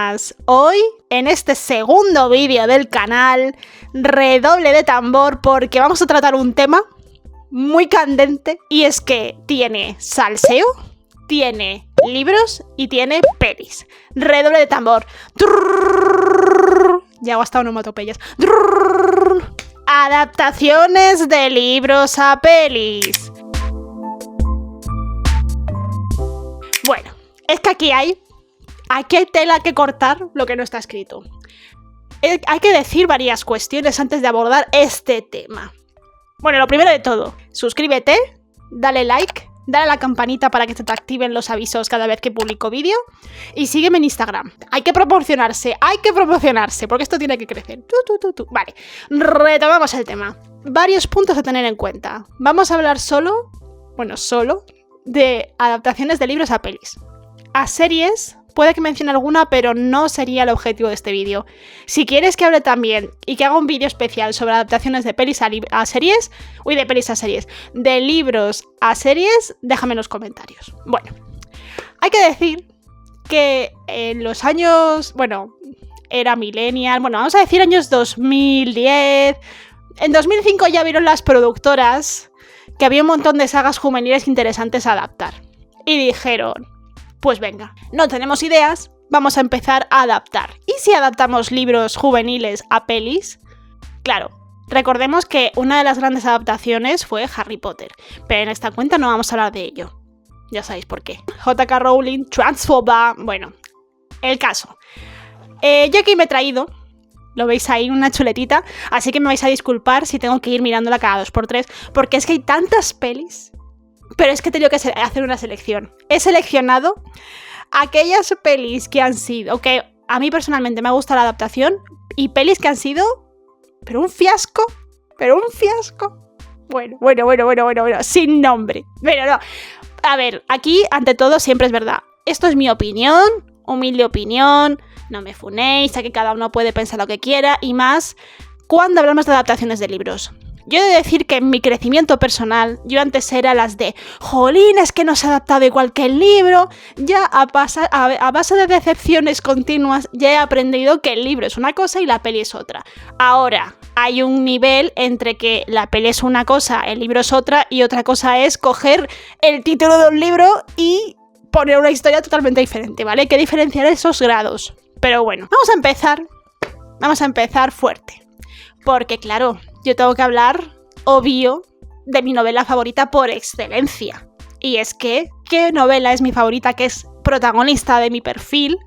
buenas. Hoy, en este segundo vídeo del canal, redoble de tambor porque vamos a tratar un tema muy candente y es que tiene salseo, tiene libros y tiene pelis. Redoble de tambor. Ya hago hasta onomatopeyas. Adaptaciones de libros a pelis. Bueno, es que aquí hay tela que cortar lo que no está escrito. Hay que decir varias cuestiones antes de abordar este tema. Bueno, lo primero de todo, suscríbete, dale like, dale a la campanita para que te activen los avisos cada vez que publico vídeo y sígueme en Instagram. Hay que promocionarse, porque esto tiene que crecer. Vale, retomamos el tema. Varios puntos a tener en cuenta. Vamos a hablar solo de adaptaciones de libros a pelis. A series, puede que mencione alguna, pero no sería el objetivo de este vídeo. Si quieres que hable también y que haga un vídeo especial sobre adaptaciones de pelis a series, de pelis a series, de libros a series, déjame en los comentarios. Bueno, hay que decir que en los años, era millennial, vamos a decir años 2010, en 2005 ya vieron las productoras que había un montón de sagas juveniles interesantes a adaptar. Y dijeron, pues venga, no tenemos ideas, vamos a empezar a adaptar. ¿Y si adaptamos libros juveniles a pelis? Claro, recordemos que una de las grandes adaptaciones fue Harry Potter, pero en esta cuenta no vamos a hablar de ello. Ya sabéis por qué. J.K. Rowling, transfoba, el caso. Yo aquí me he traído, lo veis ahí, una chuletita, así que me vais a disculpar si tengo que ir mirándola cada 2x3, porque es que hay tantas pelis, pero es que he tenido que hacer una selección. He seleccionado aquellas pelis que han sido, que a mí personalmente me ha gustado la adaptación, y pelis que han sido, pero un fiasco. Bueno, sin nombre. Pero no, a ver, aquí ante todo siempre es verdad. Esto es mi opinión, humilde opinión. No me funéis, a que cada uno puede pensar lo que quiera, y más cuando hablamos de adaptaciones de libros. Yo he de decir que en mi crecimiento personal, yo antes era las de jolín, es que no se ha adaptado igual que el libro. Ya a base de decepciones continuas, ya he aprendido que el libro es una cosa y la peli es otra. Ahora, hay un nivel entre que la peli es una cosa, el libro es otra, y otra cosa es coger el título de un libro y poner una historia totalmente diferente, ¿vale? Hay que diferenciar esos grados. Pero bueno, vamos a empezar fuerte. Porque claro, yo tengo que hablar, obvio, de mi novela favorita por excelencia. Y es que, ¿qué novela es mi favorita? Que es protagonista de mi perfil,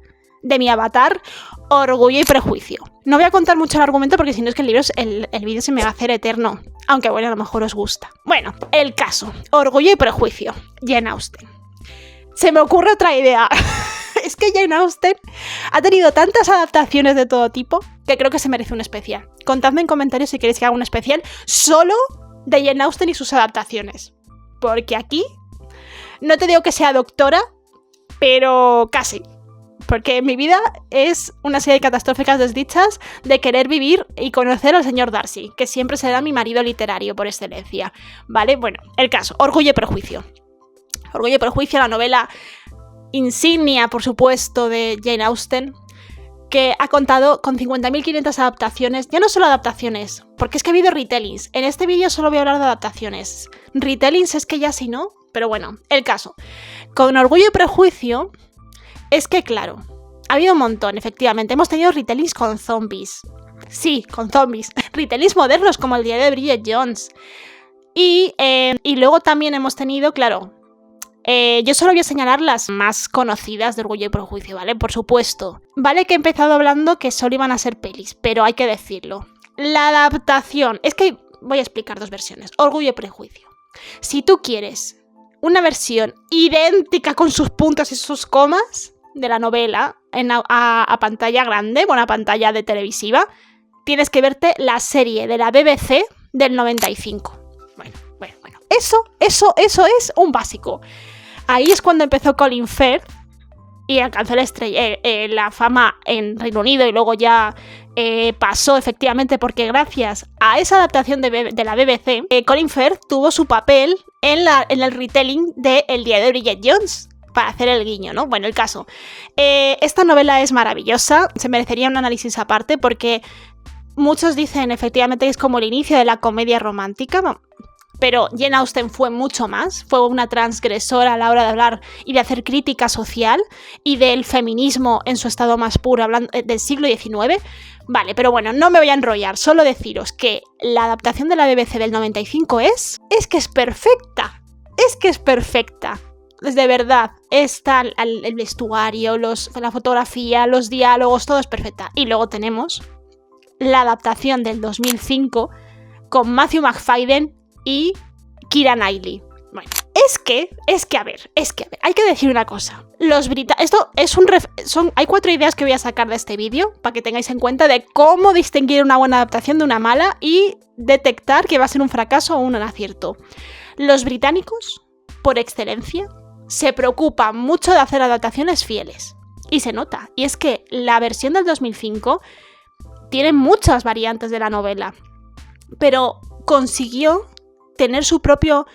de mi avatar, Orgullo y Prejuicio. No voy a contar mucho el argumento porque si no es que el vídeo se me va a hacer eterno. Aunque a lo mejor os gusta. Bueno, el caso, Orgullo y Prejuicio, Jane Austen. Se me ocurre otra idea. Es que Jane Austen ha tenido tantas adaptaciones de todo tipo que creo que se merece un especial. Contadme en comentarios si queréis que haga un especial solo de Jane Austen y sus adaptaciones. Porque aquí no te digo que sea doctora, pero casi. Porque en mi vida es una serie de catastróficas desdichas de querer vivir y conocer al señor Darcy, que siempre será mi marido literario por excelencia. ¿Vale? Bueno, el caso, Orgullo y Prejuicio. Orgullo y Prejuicio, la novela insignia, por supuesto, de Jane Austen, que ha contado con 50.500 adaptaciones. Ya no solo adaptaciones, porque es que ha habido retellings. En este vídeo solo voy a hablar de adaptaciones. Retellings es que ya sí no, pero bueno, el caso. Con Orgullo y Prejuicio, es que claro, ha habido un montón, efectivamente. Hemos tenido retellings con zombies. Sí, con zombies. Retellings modernos, como el diario de Bridget Jones. Y luego también hemos tenido, claro, yo solo voy a señalar las más conocidas de Orgullo y Prejuicio, ¿vale? Por supuesto. Vale que he empezado hablando que solo iban a ser pelis, pero hay que decirlo. La adaptación... Es que voy a explicar dos versiones. Orgullo y Prejuicio. Si tú quieres una versión idéntica con sus puntos y sus comas de la novela a pantalla grande, a pantalla de televisiva, tienes que verte la serie de la BBC del 95. Bueno. Eso es un básico. Ahí es cuando empezó Colin Firth y alcanzó la fama en Reino Unido y luego ya pasó efectivamente porque gracias a esa adaptación de la BBC, Colin Firth tuvo su papel en el retelling de El diario de Bridget Jones. para hacer el guiño, ¿no? Bueno, el caso. Esta novela es maravillosa, se merecería un análisis aparte porque muchos dicen efectivamente que es como el inicio de la comedia romántica, pero Jane Austen fue mucho más, fue una transgresora a la hora de hablar y de hacer crítica social y del feminismo en su estado más puro, hablando del siglo XIX. Vale, pero bueno, no me voy a enrollar, solo deciros que la adaptación de la BBC del 95 es que es perfecta, de verdad, está el vestuario, la fotografía, los diálogos, todo es perfecta. Y luego tenemos la adaptación del 2005 con Matthew Macfadyen y Keira Knightley. Bueno, a ver, hay que decir una cosa. Esto es hay 4 ideas que voy a sacar de este vídeo para que tengáis en cuenta de cómo distinguir una buena adaptación de una mala y detectar que va a ser un fracaso o un acierto. Los británicos, por excelencia, se preocupan mucho de hacer adaptaciones fieles. Y se nota. Y es que la versión del 2005 tiene muchas variantes de la novela, pero consiguió tener su propia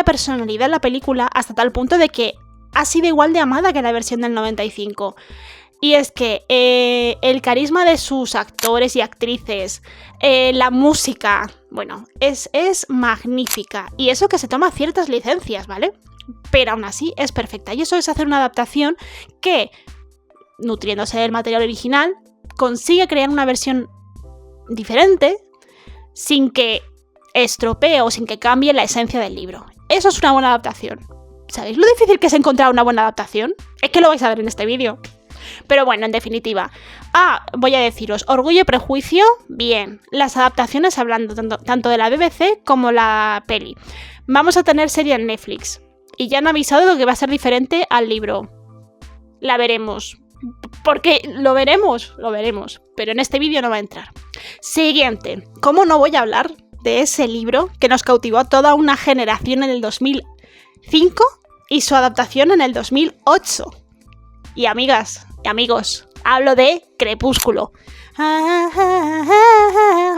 personalidad en la película hasta tal punto de que ha sido igual de amada que la versión del 95. Y es que el carisma de sus actores y actrices, la música, bueno, es magnífica. Y eso que se toma ciertas licencias, ¿vale? Pero aún así es perfecta. Y eso es hacer una adaptación que, nutriéndose del material original, consigue crear una versión diferente sin que estropee o sin que cambie la esencia del libro. Eso es una buena adaptación. ¿Sabéis lo difícil que es encontrar una buena adaptación? Es que lo vais a ver en este vídeo. Pero bueno, en definitiva. Voy a deciros, Orgullo y Prejuicio, bien. Las adaptaciones hablando tanto de la BBC como la peli. Vamos a tener serie en Netflix. Y ya han avisado de que va a ser diferente al libro. La veremos. Porque lo veremos. Pero en este vídeo no va a entrar. Siguiente. ¿Cómo no voy a hablar de ese libro que nos cautivó a toda una generación en el 2005 y su adaptación en el 2008? Y amigas y amigos, hablo de Crepúsculo.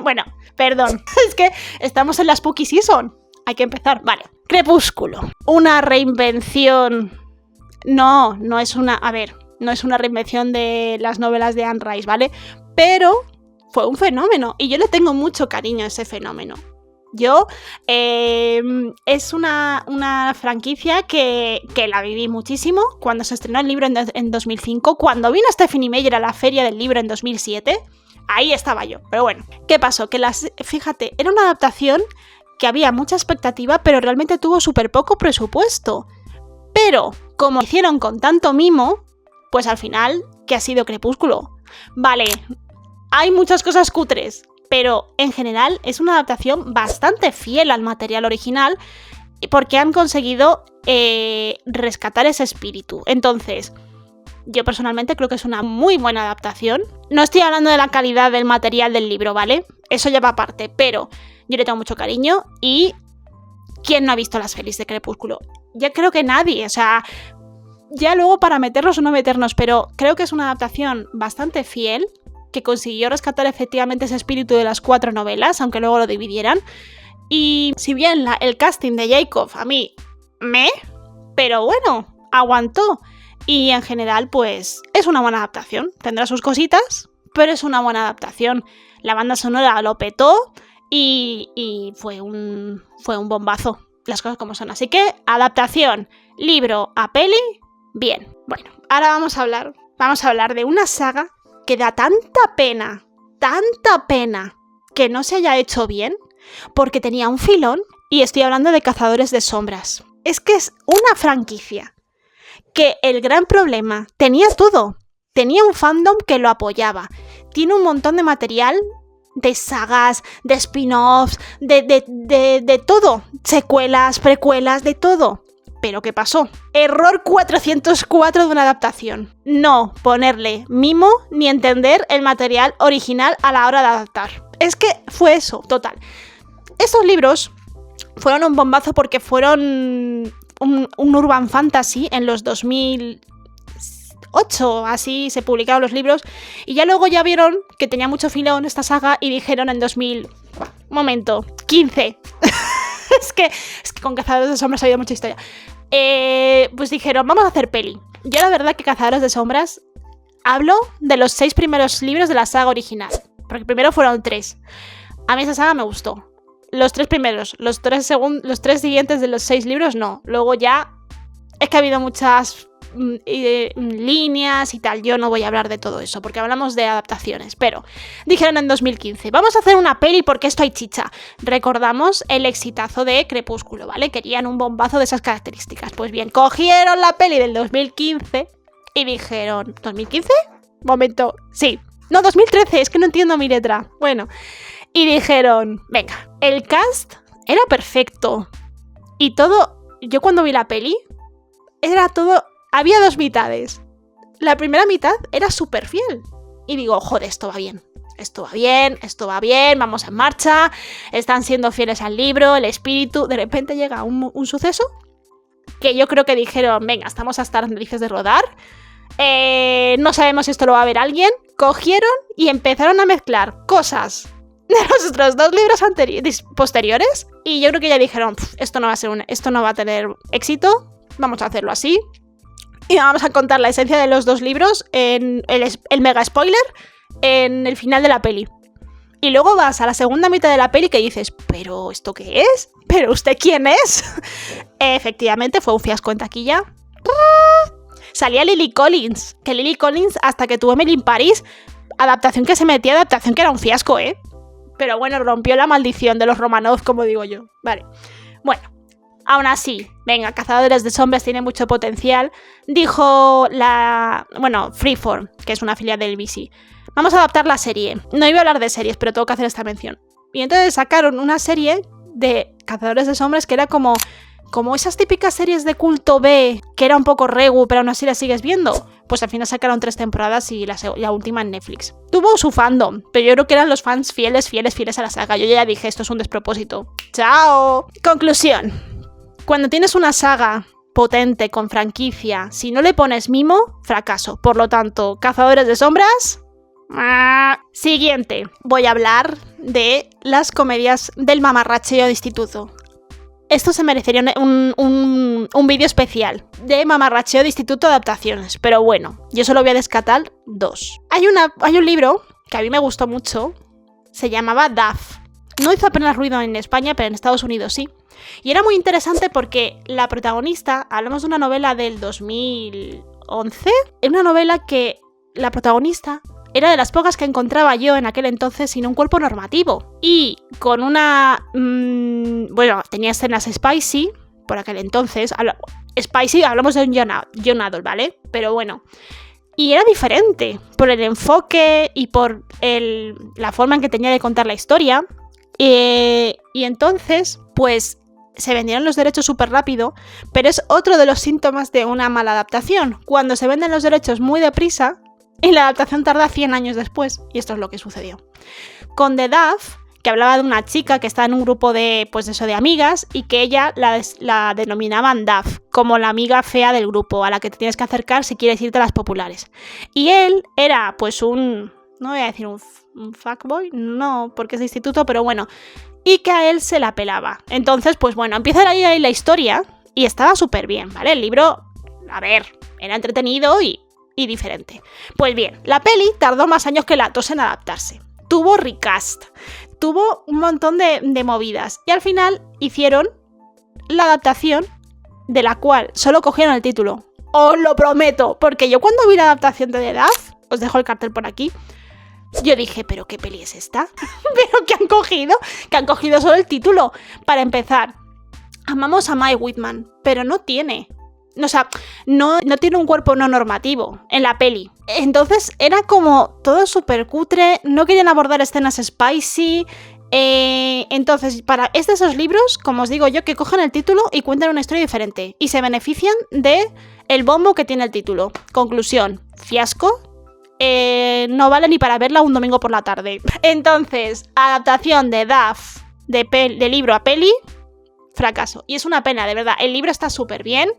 Bueno, perdón, es que estamos en la Spooky Season. Hay que empezar. Vale, Crepúsculo. Una reinvención. No es una... A ver, no es una reinvención de las novelas de Anne Rice, ¿vale? Pero fue un fenómeno y yo le tengo mucho cariño a ese fenómeno. Es una franquicia que la viví muchísimo cuando se estrenó el libro en 2005, cuando vino Stephenie Meyer a la feria del libro en 2007, ahí estaba yo. Pero bueno, ¿qué pasó? Fíjate, era una adaptación que había mucha expectativa, pero realmente tuvo súper poco presupuesto. Pero, como hicieron con tanto mimo, pues al final, ¿qué ha sido Crepúsculo? Vale, hay muchas cosas cutres, pero en general es una adaptación bastante fiel al material original porque han conseguido rescatar ese espíritu. Entonces, yo personalmente creo que es una muy buena adaptación. No estoy hablando de la calidad del material del libro, ¿vale? Eso ya va aparte, pero yo le tengo mucho cariño y ¿quién no ha visto las pelis de Crepúsculo? Ya creo que nadie, o sea, ya luego para meternos o no meternos, pero creo que es una adaptación bastante fiel, que consiguió rescatar efectivamente ese espíritu de las 4 novelas, aunque luego lo dividieran. Y si bien el casting de Jacob a mí pero bueno, aguantó. Y en general, pues, es una buena adaptación. Tendrá sus cositas, pero es una buena adaptación. La banda sonora lo petó y fue un bombazo, las cosas como son. Así que, adaptación, libro a peli, bien. Bueno, ahora vamos a hablar de una saga que da tanta pena que no se haya hecho bien, porque tenía un filón, y estoy hablando de Cazadores de Sombras. Es que es una franquicia que el gran problema, tenía todo, tenía un fandom que lo apoyaba, tiene un montón de material, de sagas, de spin-offs, de todo, secuelas, precuelas, de todo. ¿Pero qué pasó? Error 404 de una adaptación. No ponerle mimo ni entender el material original a la hora de adaptar. Es que fue eso, total. Estos libros fueron un bombazo porque fueron un urban fantasy en los 2008, así se publicaron los libros. Y ya luego ya vieron que tenía mucho filón esta saga y dijeron en 2015. Es que con Cazadores de Sombras ha habido mucha historia. pues dijeron, vamos a hacer peli. Yo la verdad que Cazadores de Sombras hablo de los 6 primeros libros de la saga original, porque primero fueron 3. A mí esa saga me gustó. Los 3 primeros, los 3 siguientes de los 6 libros no. Luego ya es que ha habido muchas líneas y tal. Yo no voy a hablar de todo eso porque hablamos de adaptaciones, pero dijeron en 2015, vamos a hacer una peli porque esto hay chicha. Recordamos el exitazo de Crepúsculo, ¿vale? Querían un bombazo de esas características. Pues bien, cogieron la peli del 2015 y dijeron, ¿2015? Momento, sí. No, 2013, es que no entiendo mi letra. Bueno, y dijeron, venga, el cast era perfecto. Y todo, yo cuando vi la peli, era todo, había 2 mitades. La primera mitad era súper fiel. Y digo, joder, esto va bien. Esto va bien, vamos en marcha. Están siendo fieles al libro, el espíritu. De repente llega un suceso que yo creo que dijeron, venga, estamos hasta las narices de rodar. No sabemos si esto lo va a ver alguien. Cogieron y empezaron a mezclar cosas de los otros 2 libros posteriores. Y yo creo que ya dijeron, esto no va a tener éxito. Vamos a hacerlo así. Y vamos a contar la esencia de los 2 libros en el mega spoiler en el final de la peli. Y luego vas a la segunda mitad de la peli que dices, ¿pero esto qué es? ¿Pero usted quién es? Efectivamente, fue un fiasco en taquilla. Salía Lily Collins. Que Lily Collins, hasta que tuvo Emily in Paris, adaptación que era un fiasco, ¿eh? Pero bueno, rompió la maldición de los Romanov, como digo yo. Vale. Bueno. Aún así, venga, Cazadores de Sombras tiene mucho potencial. Dijo Freeform, que es una filial del BBC. Vamos a adaptar la serie. No iba a hablar de series, pero tengo que hacer esta mención. Y entonces sacaron una serie de Cazadores de Sombras que era como esas típicas series de culto B, que era un poco regu, pero aún así la sigues viendo. Pues al final sacaron 3 temporadas y la última en Netflix. Tuvo su fandom, pero yo creo que eran los fans fieles a la saga. Yo ya dije, esto es un despropósito. ¡Chao! Conclusión. Cuando tienes una saga potente con franquicia, si no le pones mimo, fracaso. Por lo tanto, Cazadores de Sombras. Siguiente. Voy a hablar de las comedias del mamarracheo de instituto. Esto se merecería un vídeo especial de mamarracheo de instituto adaptaciones. Pero bueno, yo solo voy a descartar 2. Hay un libro que a mí me gustó mucho. Se llamaba Duff. No hizo apenas ruido en España, pero en Estados Unidos sí. Y era muy interesante porque la protagonista, hablamos de una novela del 2011, era una novela que la protagonista era de las pocas que encontraba yo en aquel entonces sin un cuerpo normativo. Y con una... tenía escenas spicy, por aquel entonces. Spicy, hablamos de un young adult, ¿vale? Pero bueno... Y era diferente por el enfoque y por la forma en que tenía de contar la historia. Y entonces, pues, se vendieron los derechos súper rápido, pero es otro de los síntomas de una mala adaptación. Cuando se venden los derechos muy deprisa y la adaptación tarda 100 años después. Y esto es lo que sucedió. Con The Duff, que hablaba de una chica que está en un grupo de amigas y que ella la denominaban Duff, como la amiga fea del grupo, a la que te tienes que acercar si quieres irte a las populares. Y él era, pues, no voy a decir un fuckboy, no, porque es de instituto, pero bueno, y que a él se la pelaba. Entonces, pues bueno, empieza ahí la historia y estaba súper bien, ¿vale? El libro, a ver, era entretenido y diferente. Pues bien, la peli tardó más años que la 2 en adaptarse. Tuvo recast, tuvo un montón de movidas y al final hicieron la adaptación de la cual solo cogieron el título. Os lo prometo, porque yo cuando vi la adaptación de The Duff, os dejo el cartel por aquí, yo dije, ¿pero qué peli es esta? ¿Pero qué han cogido? Que han cogido solo el título. Para empezar, amamos a Mae Whitman, pero no tiene... O sea, no tiene un cuerpo no normativo en la peli. Entonces era como todo súper cutre, no querían abordar escenas spicy. Entonces, es de esos libros, como os digo yo, que cogen el título y cuentan una historia diferente. Y se benefician de el bombo que tiene el título. Conclusión, fiasco. No vale ni para verla un domingo por la tarde. Entonces, adaptación de Duff de libro a peli, fracaso. Y es una pena, de verdad. El libro está súper bien.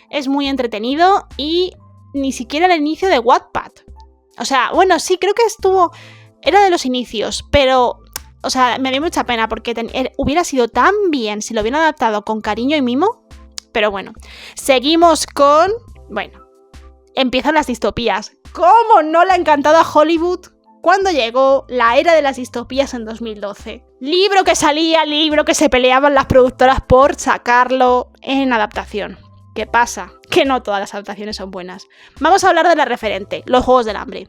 Es muy entretenido y ni siquiera el inicio de Wattpad. O sea, bueno, sí, creo que era de los inicios, pero, o sea, me dio mucha pena porque hubiera sido tan bien si lo hubieran adaptado con cariño y mimo. Pero bueno, seguimos con... Bueno, empiezan las distopías. ¿Cómo no le ha encantado a Hollywood cuando llegó la era de las distopías en 2012? Libro que salía, libro que se peleaban las productoras por sacarlo en adaptación. ¿Qué pasa? Que no todas las adaptaciones son buenas. Vamos a hablar de la referente, Los Juegos del Hambre.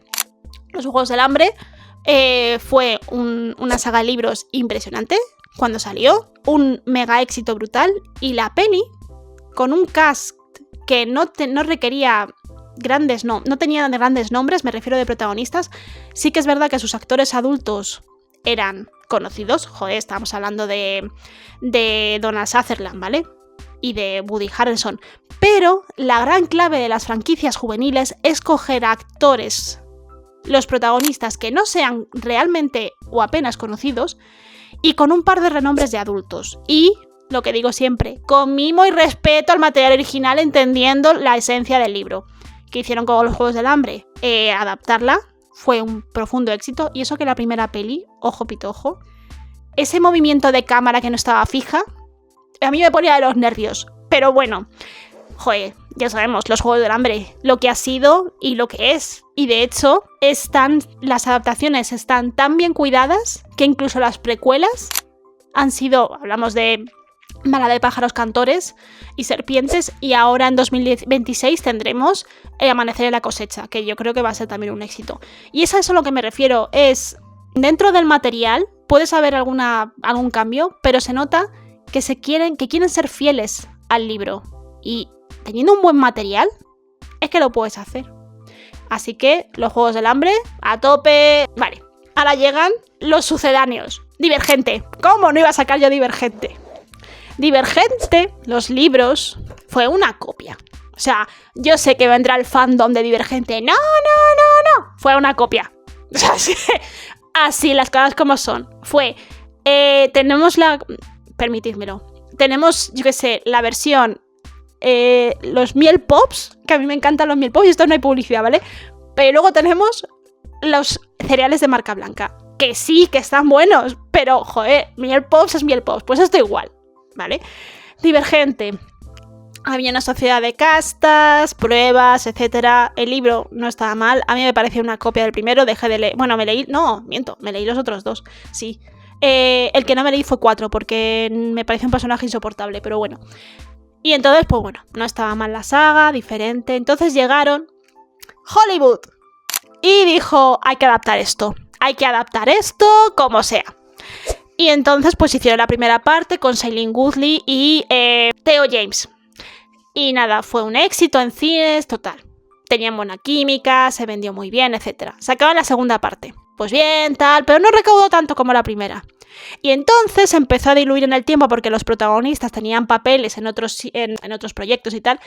Los Juegos del Hambre fue una saga de libros impresionante cuando salió, un mega éxito brutal, y la peli, con un cast que no requería no tenía grandes nombres, me refiero de protagonistas, sí que es verdad que sus actores adultos eran conocidos, joder, estamos hablando de Donald Sutherland, ¿vale? Y de Woody Harrelson, pero la gran clave de las franquicias juveniles es coger actores, los protagonistas que no sean realmente o apenas conocidos, y con un par de renombres de adultos, y lo que digo siempre, con mimo y respeto al material original, entendiendo la esencia del libro. Que hicieron con Los Juegos del Hambre, adaptarla fue un profundo éxito, y eso que la primera peli, ojo pitojo, ese movimiento de cámara que no estaba fija, a mí me ponía de los nervios, pero bueno, joder, ya sabemos, Los Juegos del Hambre, lo que ha sido y lo que es, y de hecho las adaptaciones están tan bien cuidadas que incluso las precuelas han sido, hablamos de Mala de pájaros cantores y serpientes, y ahora en 2026 tendremos El amanecer de la cosecha, que yo creo que va a ser también un éxito. Y es a eso a lo que me refiero, es dentro del material puedes haber algún cambio, pero se nota que quieren ser fieles al libro, y teniendo un buen material es que lo puedes hacer. Así que Los Juegos del Hambre a tope. Vale, ahora llegan los sucedáneos. Divergente, ¿cómo no iba a sacar yo Divergente? Divergente, los libros, fue una copia. O sea, yo sé que vendrá el fandom de Divergente. No. Fue una copia. O sea, así las cosas como son. Tenemos permitidmelo. Tenemos, yo qué sé, la versión... los miel pops, que a mí me encantan los miel pops, y esto no hay publicidad, ¿vale? Pero luego tenemos los cereales de marca blanca. Que sí, que están buenos, pero, joder, miel pops es miel pops. Pues esto igual. ¿Vale? Divergente. Había una sociedad de castas, pruebas, etcétera. El libro no estaba mal. A mí me pareció una copia del primero. Dejé de leer. Bueno, me leí los otros dos. Sí. El que no me leí fue 4 porque me pareció un personaje insoportable, pero bueno. Y entonces, pues bueno, no estaba mal la saga, diferente. Entonces llegaron Hollywood y dijo, hay que adaptar esto como sea. Y entonces pues hicieron la primera parte con Shailene Woodley y Theo James. Y nada, fue un éxito en cines, total. Tenían buena química, se vendió muy bien, etc. Sacaban la segunda parte. Pues bien, tal, pero no recaudó tanto como la primera. Y entonces empezó a diluir en el tiempo porque los protagonistas tenían papeles en otros proyectos y tal.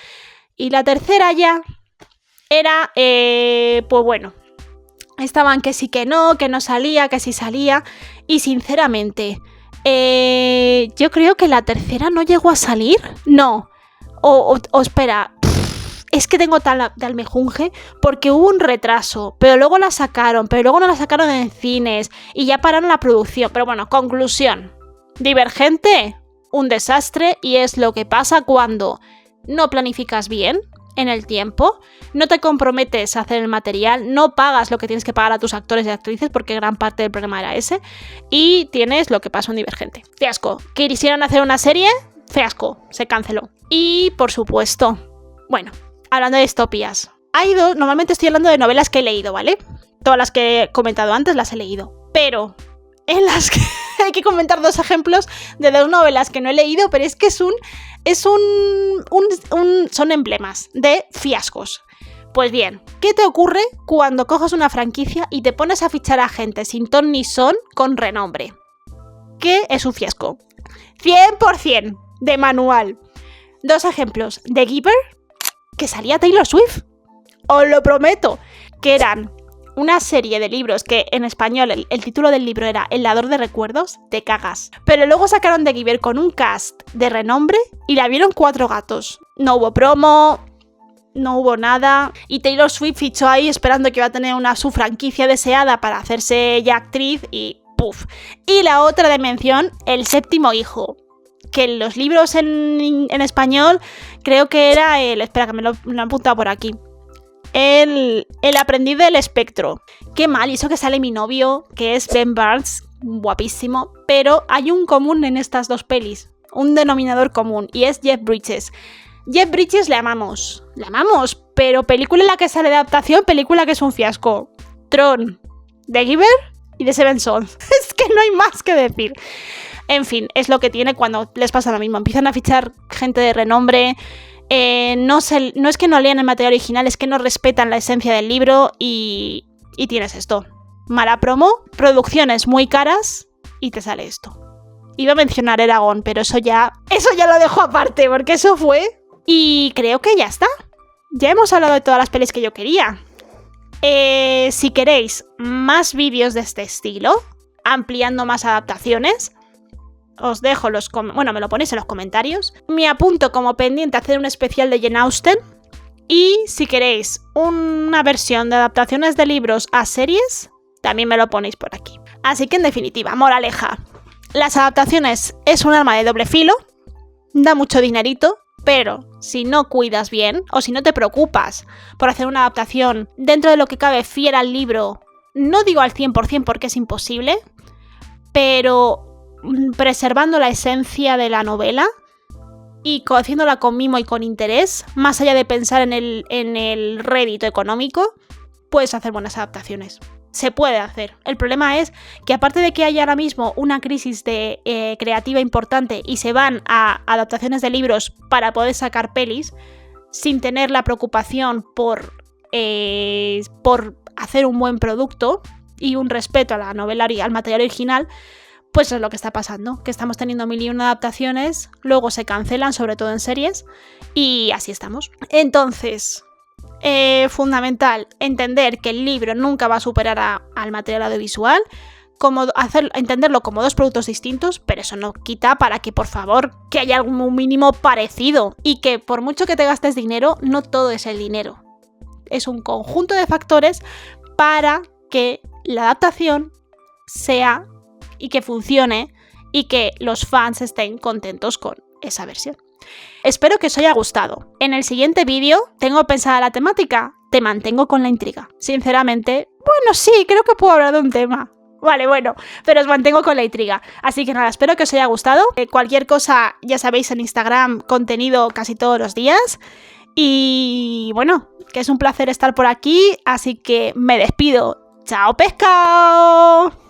Y la tercera ya era, pues bueno, estaban que sí que no salía, que sí salía. Y sinceramente, yo creo que la tercera no llegó a salir. No. O espera, es que tengo tal mejunje porque hubo un retraso, pero luego la sacaron, pero luego no la sacaron en cines y ya pararon la producción. Pero bueno, conclusión. Divergente, un desastre, y es lo que pasa cuando no planificas bien en el tiempo, no te comprometes a hacer el material, no pagas lo que tienes que pagar a tus actores y actrices, porque gran parte del problema era ese, y tienes lo que pasó en Divergente. Fiasco. ¿Quisieron hacer una serie? Fiasco. Se canceló. Y, por supuesto, bueno, hablando de distopías, normalmente estoy hablando de novelas que he leído, ¿vale? Todas las que he comentado antes las he leído, pero en las que hay que comentar 2 ejemplos de 2 novelas que no he leído, pero es que son emblemas de fiascos. Pues bien, ¿qué te ocurre cuando coges una franquicia y te pones a fichar a gente sin ton ni son con renombre? ¿Qué es un fiasco? 100% de manual. 2 ejemplos. The Giver, que salía Taylor Swift. Os lo prometo. Que eran una serie de libros que en español el título del libro era El ladrón de recuerdos, te cagas. Pero luego sacaron The Giver con un cast de renombre y la vieron 4 gatos. No hubo promo, no hubo nada. Y Taylor Swift fichó ahí esperando que iba a tener su franquicia deseada para hacerse ya actriz y ¡puf! Y la otra de mención, El séptimo hijo. que los libros en español creo que era espera, que me lo he apuntado por aquí. El aprendiz del espectro. Qué mal, y eso que sale mi novio, que es Ben Barnes, guapísimo, pero hay un común en estas dos pelis, un denominador común, y es Jeff Bridges. Jeff Bridges le amamos, pero película en la que sale de adaptación, película que es un fiasco. Tron, The Giver y The Seven Sons. Es que no hay más que decir. En fin, es lo que tiene cuando les pasa lo mismo. Empiezan a fichar gente de renombre. No es que no lean el material original, es que no respetan la esencia del libro y tienes esto. Mala promo, producciones muy caras y te sale esto. Iba a mencionar Eragon, pero eso ya lo dejo aparte, porque eso fue. Y creo que ya está. Ya hemos hablado de todas las pelis que yo quería. Si queréis más vídeos de este estilo, ampliando más adaptaciones, os dejo me lo ponéis en los comentarios. Me apunto como pendiente a hacer un especial de Jane Austen. Y si queréis una versión de adaptaciones de libros a series, también me lo ponéis por aquí. Así que en definitiva, moraleja. Las adaptaciones es un arma de doble filo, da mucho dinerito, pero si no cuidas bien o si no te preocupas por hacer una adaptación dentro de lo que cabe fiel al libro, no digo al 100% porque es imposible, pero preservando la esencia de la novela y haciéndola con mimo y con interés, más allá de pensar en el rédito económico, puedes hacer buenas adaptaciones. Se puede hacer. El problema es que aparte de que hay ahora mismo una crisis creativa importante y se van a adaptaciones de libros para poder sacar pelis sin tener la preocupación por hacer un buen producto y un respeto a la novela y al material original, pues es lo que está pasando, que estamos teniendo 1001 adaptaciones, luego se cancelan, sobre todo en series, y así estamos. Entonces, fundamental entender que el libro nunca va a superar al material audiovisual, entenderlo como dos productos distintos, pero eso no quita para que, por favor, que haya algún mínimo parecido y que por mucho que te gastes dinero, no todo es el dinero. Es un conjunto de factores para que la adaptación sea y que funcione y que los fans estén contentos con esa versión. Espero que os haya gustado. En el siguiente vídeo tengo pensada la temática. Te mantengo con la intriga. Sinceramente, bueno, sí, creo que puedo hablar de un tema. Vale, bueno, pero os mantengo con la intriga. Así que nada, espero que os haya gustado. Cualquier cosa, ya sabéis, en Instagram, contenido casi todos los días. Y bueno, que es un placer estar por aquí, así que me despido. ¡Chao, pescado!